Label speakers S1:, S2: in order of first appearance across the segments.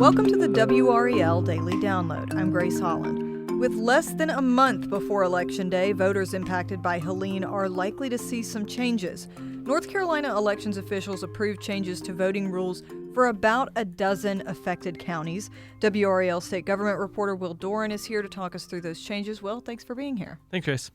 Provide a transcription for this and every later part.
S1: Welcome to the WRAL Daily Download. I'm Grace Holland. With less than a month before Election Day, voters impacted by Helene are likely to see some changes. North Carolina elections officials approved changes to voting rules for about a dozen affected counties. WRAL state government reporter Will Doran is here to talk us through those changes. Will, thanks for being here.
S2: Thanks, Grace.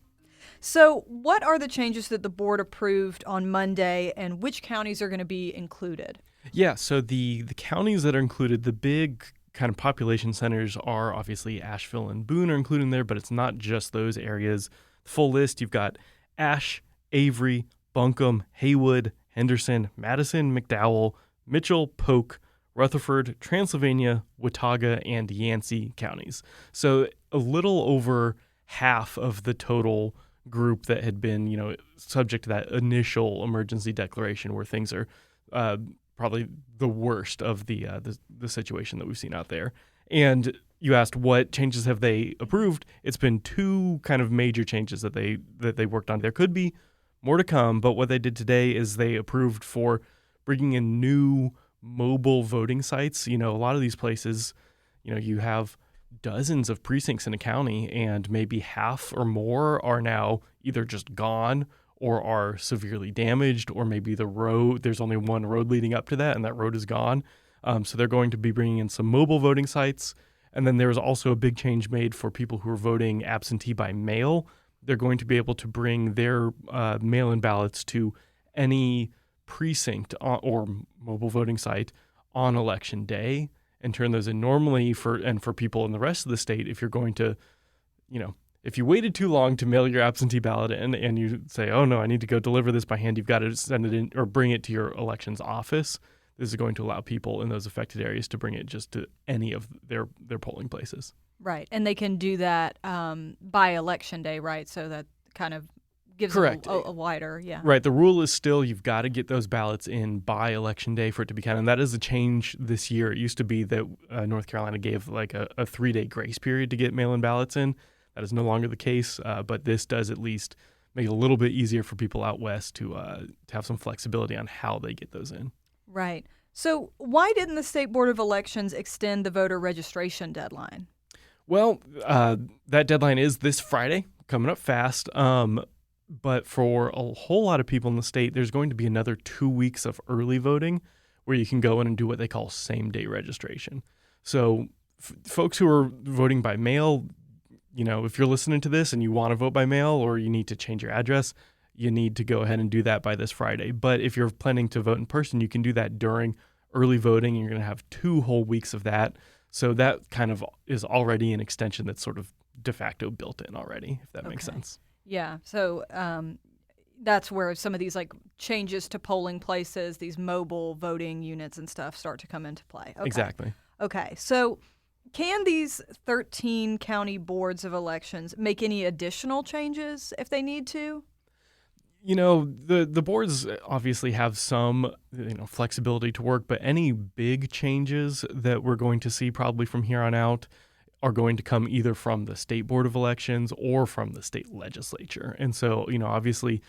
S1: So what are the changes that the board approved on Monday, and which counties are going to be included?
S2: Yeah, so the counties that are included, the big kind of population centers are obviously Asheville and Boone are included in there, but it's not just those areas. The full list, you've got Ashe, Avery, Buncombe, Haywood, Henderson, Madison, McDowell, Mitchell, Polk, Rutherford, Transylvania, Watauga, and Yancey counties. So a little over half of the total group that had been, subject to that initial emergency declaration where things are probably the worst of the situation that we've seen out there. And you asked what changes have they approved? It's been two kind of major changes that they worked on. There could be more to come, but what they did today is they approved for bringing in new mobile voting sites. A lot of these places, you have dozens of precincts in a county, and maybe half or more are now either just gone or are severely damaged, or maybe there's only one road leading up to that, and that road is gone. So they're going to be bringing in some mobile voting sites. And then there's also a big change made for people who are voting absentee by mail. They're going to be able to bring their mail-in ballots to any precinct or mobile voting site on Election Day and turn those in. Normally for people in the rest of the state, if you're going to, if you waited too long to mail your absentee ballot in and you say, oh no, I need to go deliver this by hand, you've got to send it in or bring it to your elections office. This is going to allow people in those affected areas to bring it just to any of their polling places.
S1: Right. And they can do that by Election Day, right? So that kind of gives
S2: Correct.
S1: them a wider, yeah.
S2: Right. The rule is still you've got to get those ballots in by Election Day for it to be counted. And that is a change this year. It used to be that North Carolina gave like a 3-day grace period to get mail-in ballots in. That is no longer the case, but this does at least make it a little bit easier for people out west to have some flexibility on how they get those in.
S1: Right. So why didn't the State Board of Elections extend the voter registration deadline?
S2: Well, that deadline is this Friday, coming up fast. But for a whole lot of people in the state, there's going to be another 2 weeks of early voting where you can go in and do what they call same-day registration. So folks who are voting by mail, if you're listening to this and you want to vote by mail or you need to change your address, you need to go ahead and do that by this Friday. But if you're planning to vote in person, you can do that during early voting. You're going to have 2 whole weeks of that. So that kind of is already an extension that's sort of de facto built in already, if that makes sense.
S1: Yeah. So that's where some of these like changes to polling places, these mobile voting units and stuff start to come into play. Okay.
S2: Exactly.
S1: Okay. So can these 13 county boards of elections make any additional changes if they need to?
S2: The boards obviously have some, flexibility to work, but any big changes that we're going to see probably from here on out are going to come either from the State Board of Elections or from the state legislature. And so, obviously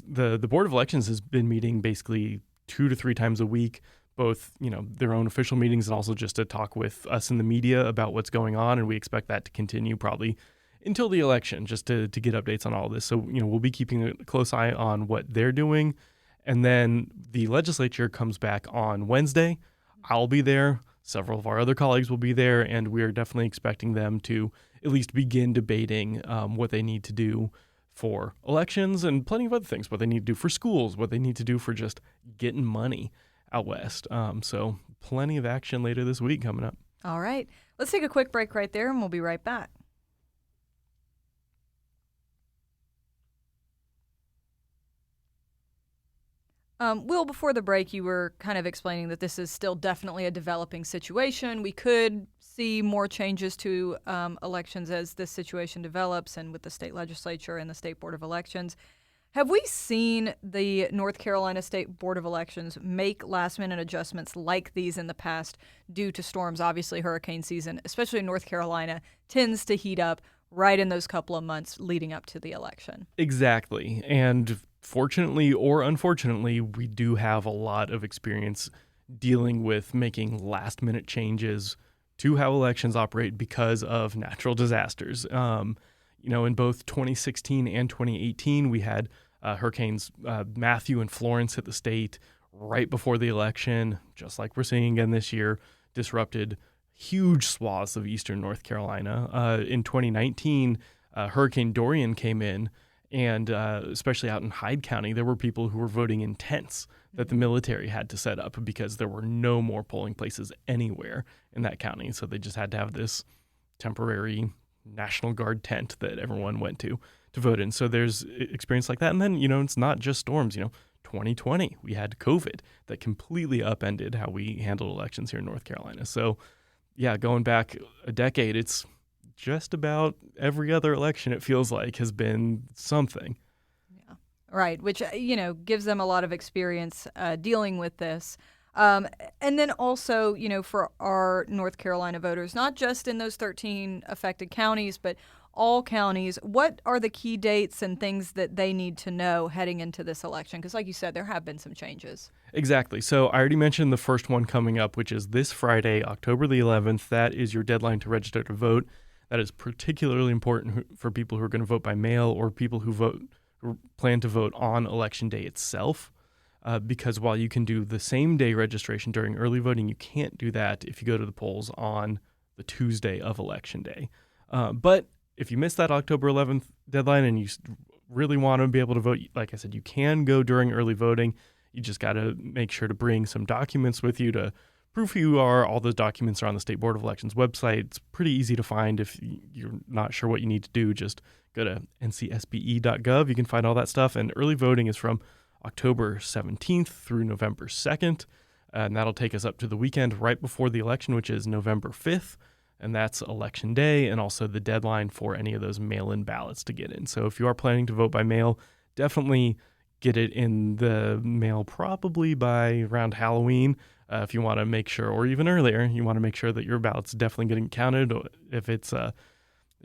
S2: the Board of Elections has been meeting basically 2 to 3 times a week, both, their own official meetings and also just to talk with us in the media about what's going on. And we expect that to continue probably until the election, just to get updates on all of this. So, we'll be keeping a close eye on what they're doing. And then the legislature comes back on Wednesday. I'll be there. Several of our other colleagues will be there. And we're definitely expecting them to at least begin debating what they need to do for elections and plenty of other things, what they need to do for schools, what they need to do for just getting money out west. So plenty of action later this week coming up.
S1: All right. Let's take a quick break right there and we'll be right back. Will, before the break, you were kind of explaining that this is still definitely a developing situation. We could see more changes to elections as this situation develops and with the state legislature and the State Board of Elections. Have we seen the North Carolina State Board of Elections make last-minute adjustments like these in the past due to storms? Obviously, hurricane season, especially in North Carolina, tends to heat up right in those couple of months leading up to the election.
S2: Exactly. And fortunately or unfortunately, we do have a lot of experience dealing with making last-minute changes to how elections operate because of natural disasters. In both 2016 and 2018, we had hurricanes Matthew and Florence hit the state right before the election, just like we're seeing again this year, disrupted huge swaths of eastern North Carolina. In 2019, Hurricane Dorian came in, and especially out in Hyde County, there were people who were voting in tents that the military had to set up because there were no more polling places anywhere in that county. So they just had to have this temporary National Guard tent that everyone went to vote in. So there's experience like that. And then, it's not just storms. 2020, we had COVID that completely upended how we handled elections here in North Carolina. So, yeah, going back a decade, it's just about every other election, it feels like, has been something.
S1: Yeah, right, which, gives them a lot of experience dealing with this. And then also, for our North Carolina voters, not just in those 13 affected counties, but all counties, what are the key dates and things that they need to know heading into this election? Because like you said, there have been some changes.
S2: Exactly. So I already mentioned the first one coming up, which is this Friday, October the 11th. That is your deadline to register to vote. That is particularly important for people who are going to vote by mail or people who plan to vote on Election Day itself. Because while you can do the same day registration during early voting, you can't do that if you go to the polls on the Tuesday of Election Day. But if you miss that October 11th deadline and you really want to be able to vote, like I said, you can go during early voting. You just got to make sure to bring some documents with you to prove who you are. All those documents are on the State Board of Elections website. It's pretty easy to find. If you're not sure what you need to do, just go to ncsbe.gov. You can find all that stuff. And early voting is from October 17th through November 2nd. And that'll take us up to the weekend right before the election, which is November 5th. And that's Election Day and also the deadline for any of those mail-in ballots to get in. So if you are planning to vote by mail, definitely get it in the mail probably by around Halloween. If you want to make sure, or even earlier, you want to make sure that your ballot's definitely getting counted. If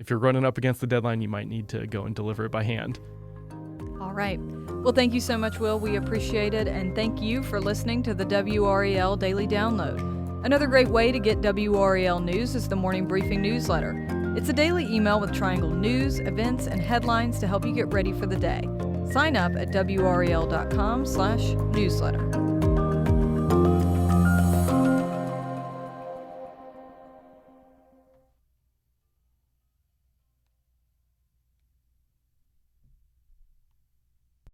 S2: you're running up against the deadline, you might need to go and deliver it by hand.
S1: All right. Well, thank you so much, Will. We appreciate it. And thank you for listening to the WRAL Daily Download. Another great way to get WRAL news is the Morning Briefing newsletter. It's a daily email with triangle news, events, and headlines to help you get ready for the day. Sign up at WRAL.com/newsletter.